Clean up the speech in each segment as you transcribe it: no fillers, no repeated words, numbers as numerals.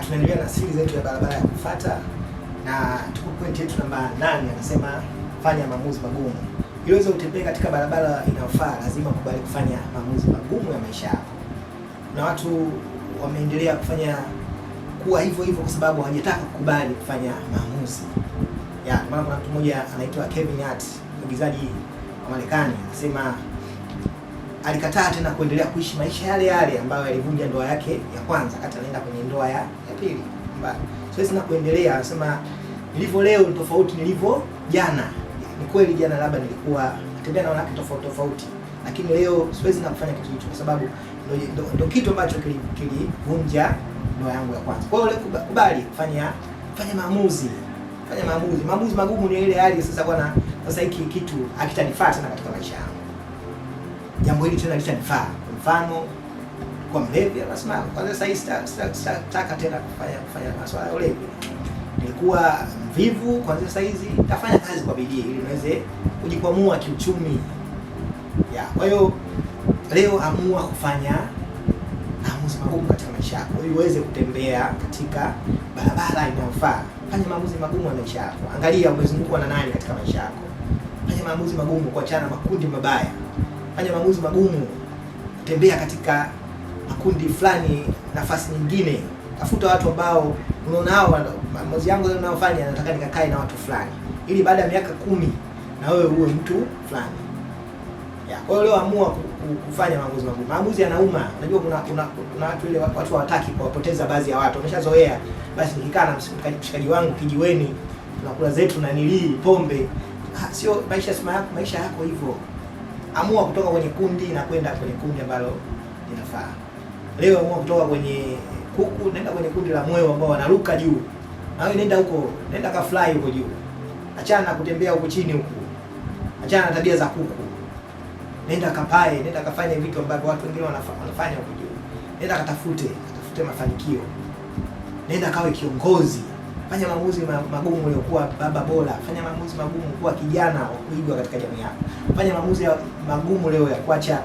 tunaendelea na siri zetu ya barabara ya kufuata, na tuko point yetu namba 8, anasema fanya maamuzi magumu. Ili uweze kutembea katika barabara inayofaa, lazima ukubali kufanya maamuzi magumu ya maisha yako. Na watu wameendelea kufanya kuwa hivyo hivyo kwa sababu hawajataka kukubali kufanya maamuzi. Maana kuna mtu mmoja anaitwa Kevin Hart, mwigizaji wa Marekani, anasema alikataa tena kuendelea kuishi maisha yale yale ambayo yalivunja ndoa yake ya kwanza, wakati anaenda kwenye ndoa ya pili. Siwezi na kuendelea, anasema nilivyo leo ni tofauti nilivyo jana. Ni kweli jana labda nilikuwa natembea na wanawake tofauti, lakini leo siwezi na kufanya kitu hicho kwa sababu ndio kitu ambacho kilivunja ndoa yangu ya kwanza. Kwa hiyo kubali fanya maamuzi. Fanya maamuzi. Maamuzi magumu ni ile hali sasa, bwana, sasa hiki kitu hakitanifaa tena katika maisha yangu. Jambo hili tena litanifaa. Kwa mfano, kwa mlevi anasema kwanza sasa sitataka tena kufanya masuala ya ulevi. Nilikuwa mvivu, kwanza sasa hizi nitafanya kazi kwa bidii ili niweze kujikwamua kiuchumi. Kwa hiyo leo amua kufanya maamuzi magumu katika maisha yako ili uweze kutembea katika barabara inayofaa. Fanya maamuzi magumu ya maisha yako. Angalia umezungukwa na nani katika maisha yako. Fanya maamuzi magumu kuachana na makundi mabaya. Fanya maamuzi magumu kutembea katika makundi fulani, nafasi nyingine. Tafuta watu ambao unaona hao maamuzi yangu leo ninayofanya nataka nikakae na watu fulani ili baada ya miaka 10 na wewe uwe mtu fulani. Kwa hiyo leo amua kufanya maamuzi magumu. Maamuzi yanauma. Unajua kuna watu ile watu hawataki kuwapoteza baadhi ya watu. Wameshazoea. Basi nikikaa na mshikaji wangu kijiweni tunakula zetu na nilii pombe. Sio maisha yako hivyo. Amua kutoka kwenye kundi na kwenda kwenye kundi ambalo linafaa. Leo amua kutoka kwenye kuku nenda kwenye kundi la moyo ambao wanaruka juu. Na wewe nenda huko, nenda ka fly huko juu. Achana na kutembea huko chini huko. Achana na tabia za kuku. Nenda kapae, nenda kafanye vitu ambavyo watu wengine wanafanya huko juu. Nenda katafute mafanikio. Nenda kawe kiongozi. Fanya maamuzi magumu uliokuwa baba bora. Fanya maamuzi magumu kuwa kijana wa kuigwa katika jamii yako. Fanya maamuzi magumu leo ya kuacha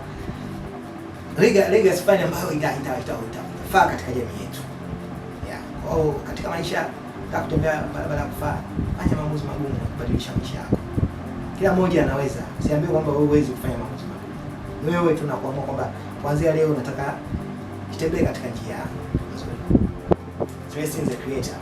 legacy fanya ambayo itafaa katika jamii yetu. Kwa hiyo katika maisha nataka kutembea barabara ya kufaa. Fanya maamuzi magumu kubadilisha maisha yako. Kila mmoja anaweza. Siambii kwamba wewe huwezi kufanya maamuzi magumu. Wewe tunakuamua kwamba kuanzia leo nataka nitembee katika njia nzuri. Trust in the creator.